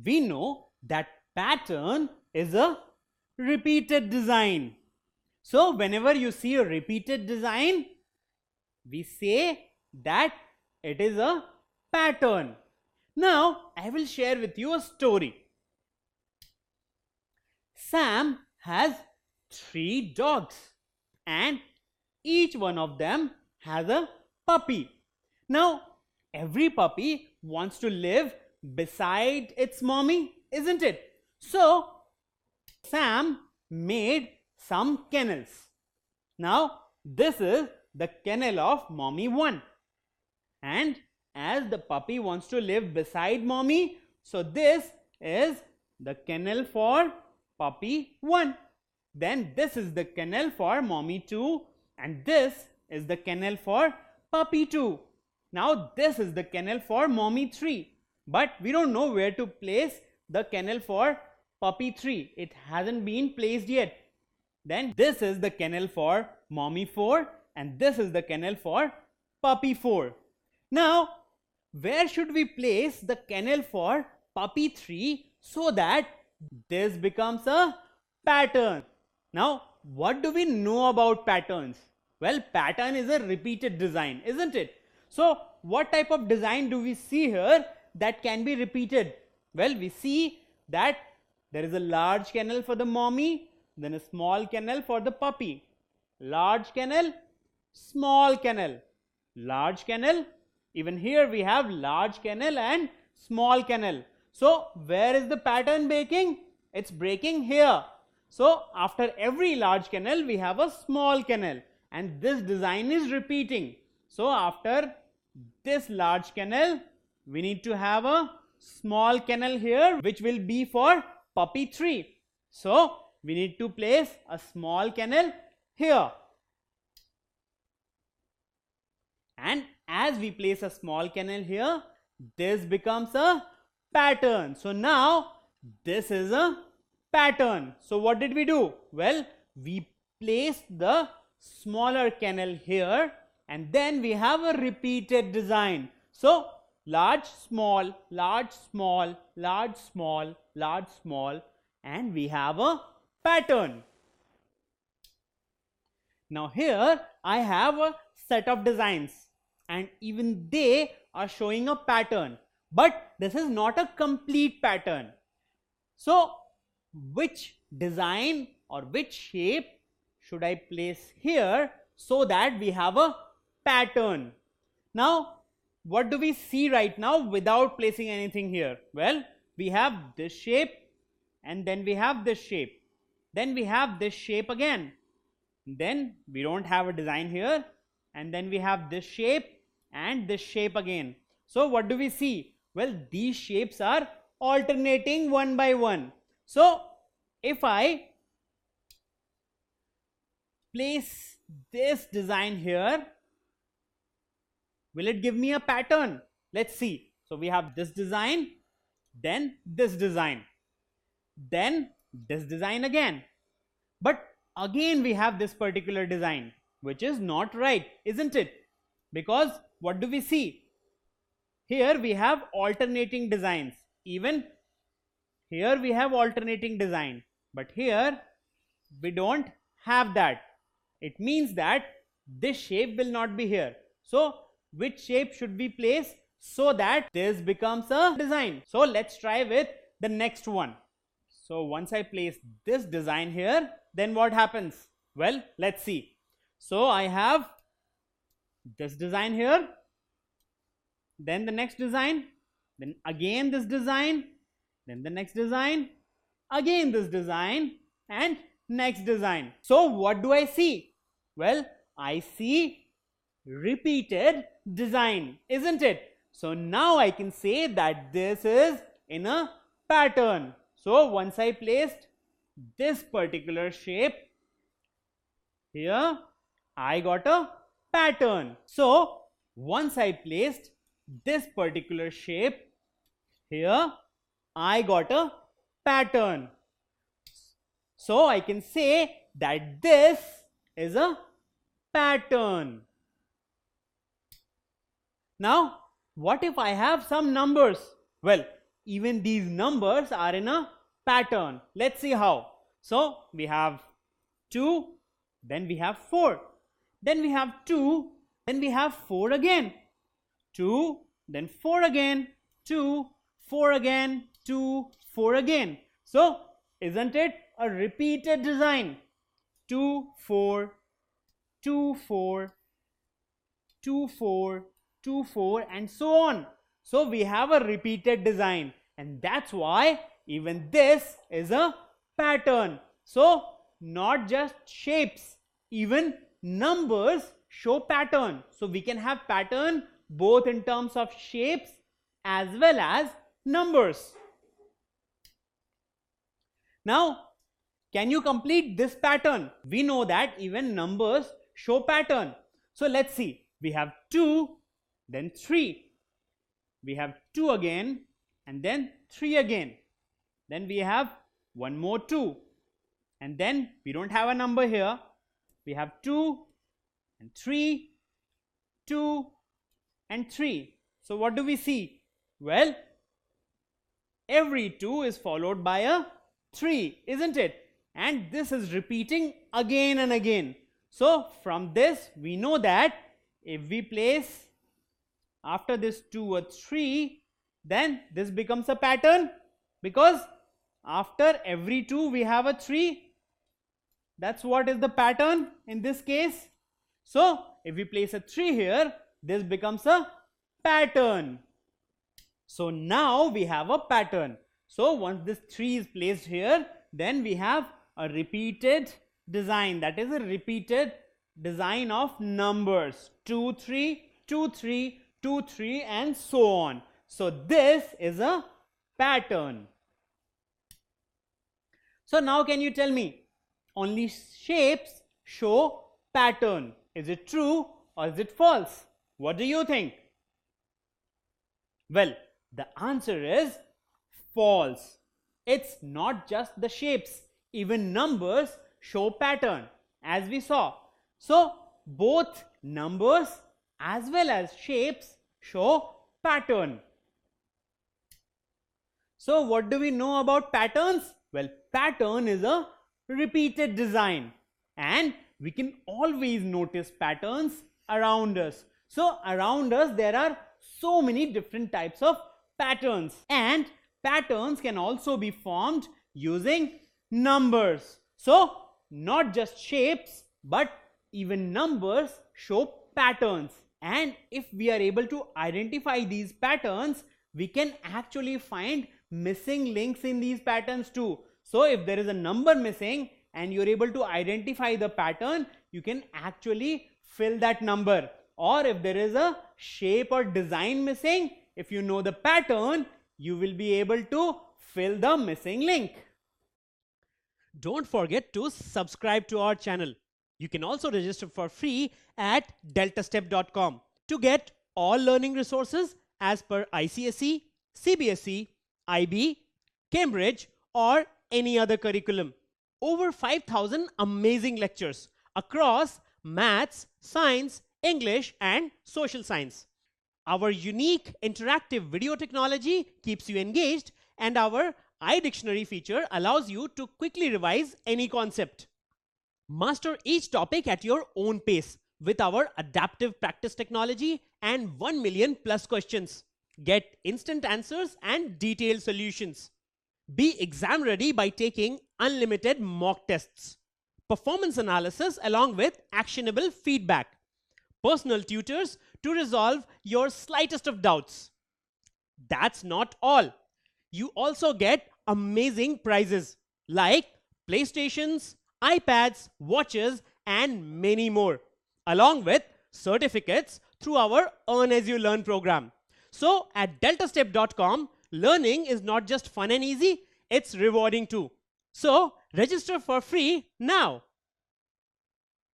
we know that pattern is a repeated design. So whenever you see a repeated design, we say that it is a pattern. Now I will share with you a story. Sam has 3 dogs and each one of them has a puppy. Now every puppy wants to live beside its mommy, isn't it? So Sam made some kennels. Now this is the kennel of mommy 1, and as the puppy wants to live beside mommy, so this is the kennel for puppy 1. Then this is the kennel for mommy 2, and this is the kennel for puppy 2. Now this is the kennel for mommy 3, but we don't know where to place the kennel for puppy 3. It hasn't been placed yet. Then this is the kennel for mommy 4, and this is the kennel for puppy 4. Now where should we place the kennel for puppy 3 so that this becomes a pattern? Now what do we know about patterns? Well, pattern is a repeated design, isn't it? So what type of design do we see here that can be repeated? Well, we see that there is a large kennel for the mommy, then a small kennel for the puppy. Large kennel, small kennel, large kennel. Even here we have large kennel and small kennel. So where is the pattern breaking? It's breaking here. So after every large kennel we have a small kennel, and this design is repeating. So after this large kennel we need to have a small kennel here, which will be for puppy 3. So we need to place a small kennel here, and as we place a small kennel here, this becomes a pattern. So now this is a pattern. So what did we do? Well, we placed the smaller kennel here, and then we have a repeated design. So large, small, large, small, large, small, large, small, and we have a pattern. Now here I have a set of designs, and even they are showing a pattern, but this is not a complete pattern. So which design or which shape should I place here so that we have a pattern? Now what do we see right now without placing anything here? Well, we have this shape, and then we have this shape, then we have this shape again, then we don't have a design here, and then we have this shape and this shape again. So what do we see? Well, these shapes are alternating one by one. So if I place this design here, will it give me a pattern? Let's see. So we have this design, then this design, then this design again, but again we have this particular design, which is not right, isn't it? Because what do we see? Here we have alternating designs. Even here we have alternating design, but here we don't have that. It means that this shape will not be here. So which shape should we place so that this becomes a design? So let's try with the next one. So once I place this design here, then what happens? Well, let's see. So I have this design here, then the next design, then again this design, then the next design, again this design, and next design. So what do I see? Well, I see repeated design, isn't it? So now I can say that this is in a pattern. So once I placed this particular shape here, I got a pattern. So once I placed this particular shape here, I got a pattern. So I can say that this is a pattern. Now what if I have some numbers? Well, even these numbers are in a pattern. Let's see how. So we have 2, then we have 4, then we have 2, then we have 4 again, 2, then 4 again, 2, 4 again, 2, 4 again. So isn't it a repeated design? 2, 4, 2, 4, 2, 4, 2, 4, and so on. So we have a repeated design, and that's why even this is a pattern. So not just shapes, even numbers show pattern. So we can have pattern both in terms of shapes as well as numbers. Now, can you complete this pattern? We know that even numbers show pattern. So let's see. We have 2, then 3. We have 2 again, and then 3 again. Then we have one more 2. And then we don't have a number here. We have 2 and 3, 2 and 3. So what do we see? Well, every 2 is followed by a 3, isn't it? And this is repeating again and again. So from this we know that if we place after this 2 a 3, then this becomes a pattern, because after every 2 we have a 3. That's what is the pattern in this case. So if we place a 3 here, this becomes a pattern. So now we have a pattern. So once this 3 is placed here, then we have a repeated design. That is a repeated design of numbers. 2, 3, 2, 3, 2, 3, and so on. So this is a pattern. So now can you tell me, only shapes show pattern? Is it true or is it false? What do you think? Well, the answer is false. It's not just the shapes, even numbers show pattern, as we saw. So both numbers as well as shapes show pattern. So what do we know about patterns? Well, pattern is a repeated design, and we can always notice patterns around us. So around us there are so many different types of patterns, and patterns can also be formed using numbers. So not just shapes, but even numbers show patterns. And if we are able to identify these patterns, we can actually find missing links in these patterns too. So if there is a number missing and you're able to identify the pattern, you can actually fill that number. Or if there is a shape or design missing, if you know the pattern, you will be able to fill the missing link. Don't forget to subscribe to our channel. You can also register for free at deltastep.com to get all learning resources as per ICSE, CBSE, IB, Cambridge, or any other curriculum. Over 5,000 amazing lectures across maths, science, English, and social science. Our unique interactive video technology keeps you engaged, and our iDictionary feature allows you to quickly revise any concept. Master each topic at your own pace with our adaptive practice technology and 1 million plus questions. Get instant answers and detailed solutions. Be exam ready by taking unlimited mock tests, performance analysis along with actionable feedback, personal tutors to resolve your slightest of doubts. That's not all. You also get amazing prizes like PlayStations, iPads, watches, and many more, along with certificates through our Earn As You Learn program. So at deltastep.com, learning is not just fun and easy, it's rewarding too. So register for free now.